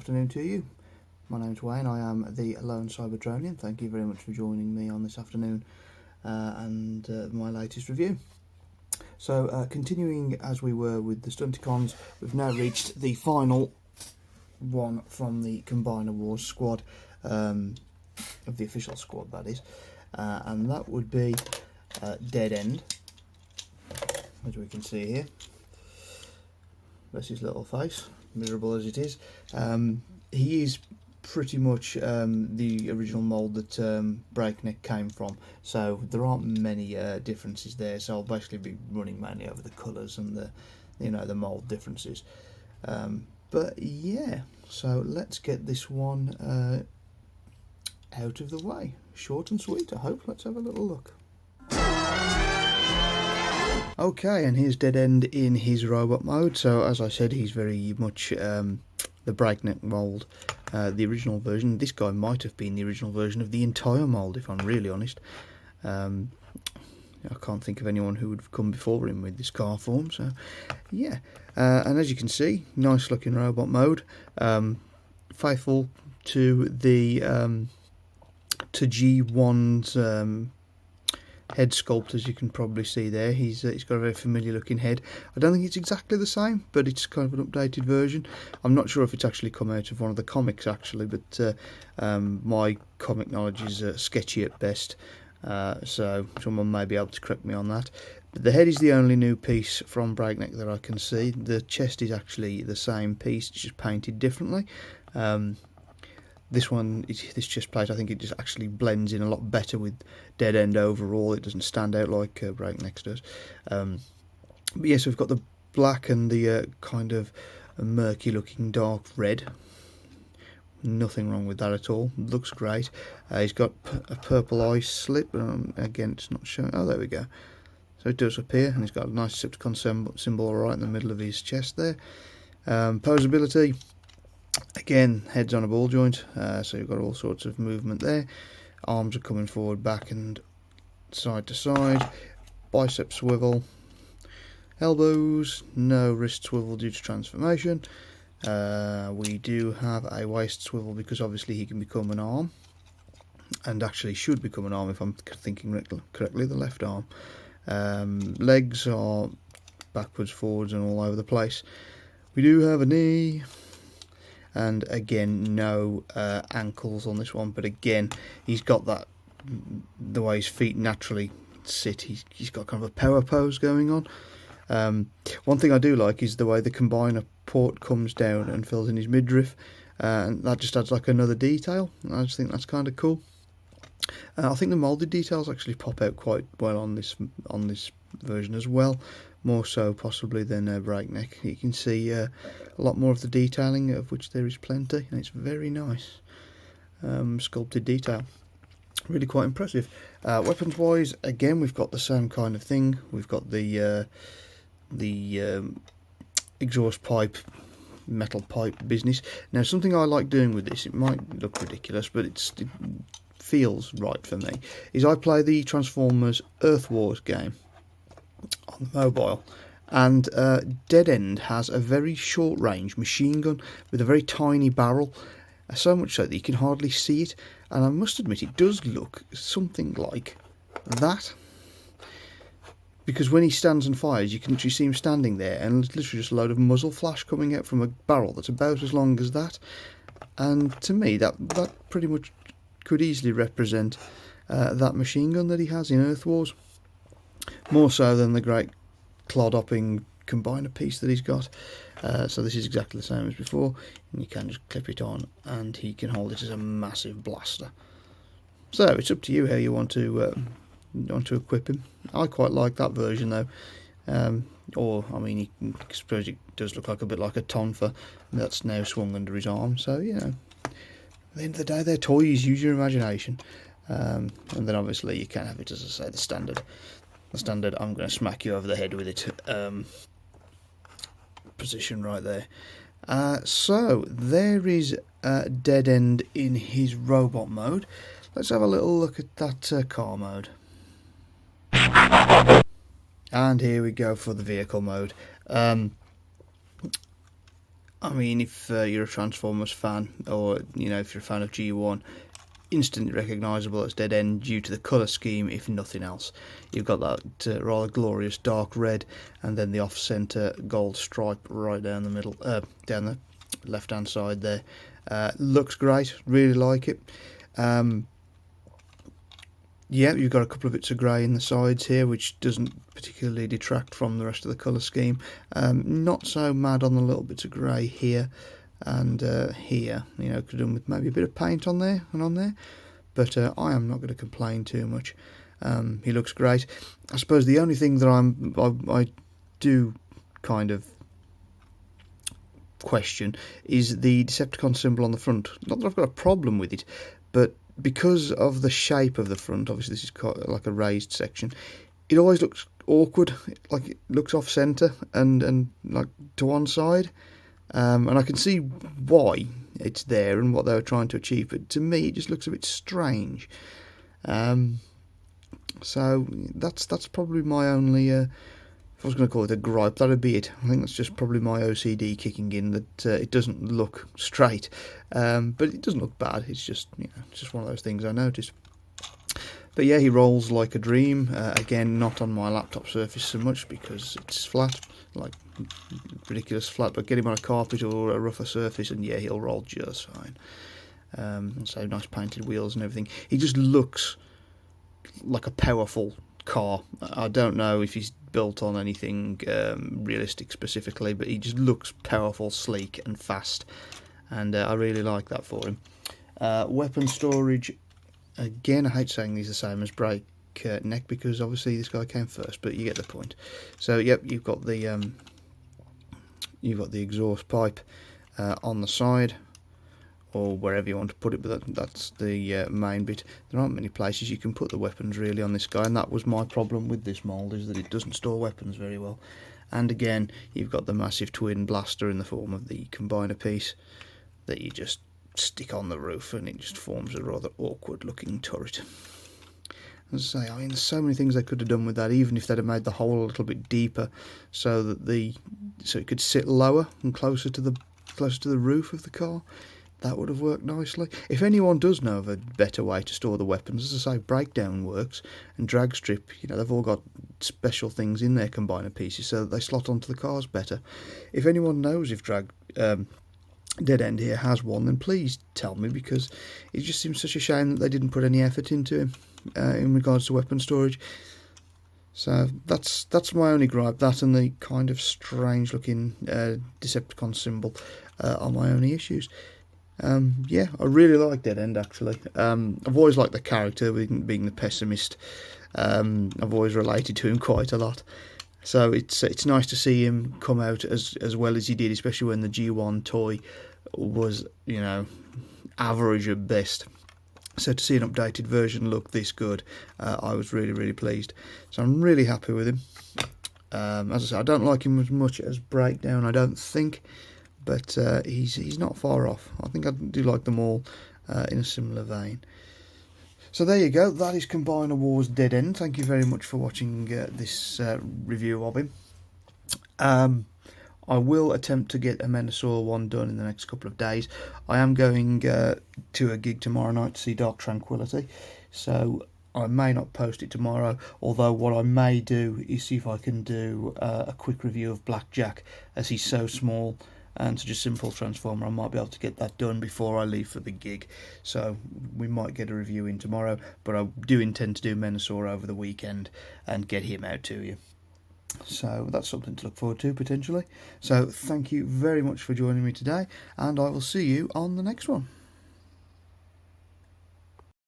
afternoon to you. My name's Wayne, I am the Lone Cybertronian. Thank you very much for joining me on this afternoon and my latest review. So, continuing as we were with the Stunticons, we've now reached the final one from the Combiner Wars squad, of the official squad that is, and that would be Dead End, as we can see here. That's his little face, miserable as it is. He is pretty much the original mould that Breakneck came from, so there aren't many differences there. So I'll basically be running mainly over the colours and the, the mould differences. But yeah, so let's get this one out of the way. Short and sweet, I hope. Let's have a little look. Okay, and here's Dead End in his robot mode. So as I said, he's very much the Breakneck mould, the original version. This guy might have been the original version of the entire mould, if I'm really honest. I can't think of anyone who would have come before him with this car form, so yeah. And as you can see, nice looking robot mode, faithful to the to G1's head sculpt, as you can probably see there. He's got a very familiar looking head. I don't think it's exactly the same, but it's kind of an updated version. I'm not sure if it's actually come out of one of the comics actually, but my comic knowledge is sketchy at best, so someone may be able to correct me on that. But the head is the only new piece from Breakneck that I can see. The chest is actually the same piece, it's just painted differently. This chest plate, I think it just actually blends in a lot better with Dead End overall. It doesn't stand out like Breakneck's does. But yes, we've got the black and the kind of murky looking dark red. Nothing wrong with that at all. Looks great. He's got a purple eye slit. Again, it's not showing. Oh, there we go. So it does appear, and he's got a nice Stunticon symbol right in the middle of his chest there. Posability. Again, head's on a ball joint, so you've got all sorts of movement there. Arms are coming forward, back and side to side. Bicep swivel. Elbows, no wrist swivel due to transformation. We do have a waist swivel because obviously he can become an arm, and actually should become an arm if I'm thinking correctly, the left arm. Legs are backwards, forwards and all over the place. We do have a knee. And again, no ankles on this one, but again, he's got that, the way his feet naturally sit, he's got kind of a power pose going on. One thing I do like is the way the combiner port comes down and fills in his midriff, and that just adds like another detail. I just think that's kind of cool. I think the moulded details actually pop out quite well on this version as well, more so possibly than Breakneck. You can see a lot more of the detailing, of which there is plenty, and it's very nice sculpted detail. Really quite impressive. Weapons wise, again, we've got the same kind of thing. We've got the exhaust pipe, metal pipe business. Now, something I like doing with this, it might look ridiculous, but it feels right for me, is I play the Transformers Earth Wars game on the mobile, and Dead End has a very short range machine gun with a very tiny barrel, so much so that you can hardly see it, and I must admit it does look something like that, because when he stands and fires you can literally see him standing there and it's literally just a load of muzzle flash coming out from a barrel that's about as long as that. And to me that pretty much could easily represent that machine gun that he has in Earth Wars, more so than the great clod-hopping combiner piece that he's got. So this is exactly the same as before, and you can just clip it on and he can hold it as a massive blaster. So it's up to you how you want to equip him. I quite like that version though, or I mean, I suppose it does look like a bit like a tonfa that's now swung under his arm, so you know, at the end of the day they're toys, use your imagination. And then obviously you can have it, as I say, the standard I'm going to smack you over the head with it position right there. So there is Dead End in his robot mode. Let's have a little look at that car mode. And here we go for the vehicle mode. I mean, if you're a Transformers fan, or if you're a fan of G1, instantly recognisable as Dead End due to the colour scheme, if nothing else. You've got that rather glorious dark red, and then the off-centre gold stripe right down the middle, down the left-hand side there. Looks great, really like it. Yeah, you've got a couple of bits of grey in the sides here, which doesn't particularly detract from the rest of the colour scheme. Not so mad on the little bits of grey here and here. Could have done with maybe a bit of paint on there and on there. But I am not going to complain too much. He looks great. I suppose the only thing that I do kind of question is the Decepticon symbol on the front. Not that I've got a problem with it, but because of the shape of the front, obviously this is like a raised section, it always looks awkward, like it looks off centre and like to one side, and I can see why it's there and what they were trying to achieve, but to me it just looks a bit strange. So that's probably my only if I was going to call it a gripe, that'd be it. I think that's just probably my OCD kicking in, that it doesn't look straight. But it doesn't look bad. It's just, it's just one of those things I noticed. But yeah, he rolls like a dream. Again, not on my laptop surface so much because it's flat, like ridiculous flat. But get him on a carpet or a rougher surface, and yeah, he'll roll just fine. So nice painted wheels and everything. He just looks like a powerful car. I don't know if he's built on anything realistic specifically, but he just looks powerful, sleek and fast, and I really like that for him. Weapon storage, again, I hate saying these are the same as Breakneck because obviously this guy came first, but you get the point. So yep, you've got the exhaust pipe on the side, or wherever you want to put it, but that's the main bit. There aren't many places you can put the weapons really on this guy, and that was my problem with this mould, is that it doesn't store weapons very well. And again, you've got the massive twin blaster in the form of the combiner piece that you just stick on the roof, and it just forms a rather awkward looking turret. As I say, I mean, there's so many things they could have done with that, even if they'd have made the hole a little bit deeper, so that so it could sit lower and closer to the roof of the car. That would have worked nicely. If anyone does know of a better way to store the weapons, as I say, Breakdown works, and Drag Strip, they've all got special things in their combiner pieces so that they slot onto the cars better. If anyone knows if Dead End here has one, then please tell me, because it just seems such a shame that they didn't put any effort into him in regards to weapon storage. So that's my only gripe. That and the kind of strange looking Decepticon symbol are my only issues. Yeah, I really like Dead End actually. I've always liked the character, being the pessimist. I've always related to him quite a lot. So it's nice to see him come out as well as he did, especially when the G1 toy was, average at best. So to see an updated version look this good, I was really, really pleased. So I'm really happy with him. As I said, I don't like him as much as Breakdown, I don't think, but he's not far off. I think I do like them all in a similar vein. So there you go, that is Combiner Wars Dead End. Thank you very much for watching this review of him. I will attempt to get a Menasor one done in the next couple of days. I am going to a gig tomorrow night to see Dark Tranquility, so I may not post it tomorrow, although what I may do is see if I can do a quick review of Blackjack, as he's so small and such a simple transformer. I might be able to get that done before I leave for the gig, so we might get a review in tomorrow, but I do intend to do Menasor over the weekend and get him out to you. So that's something to look forward to potentially. So thank you very much for joining me today, and I will see you on the next one.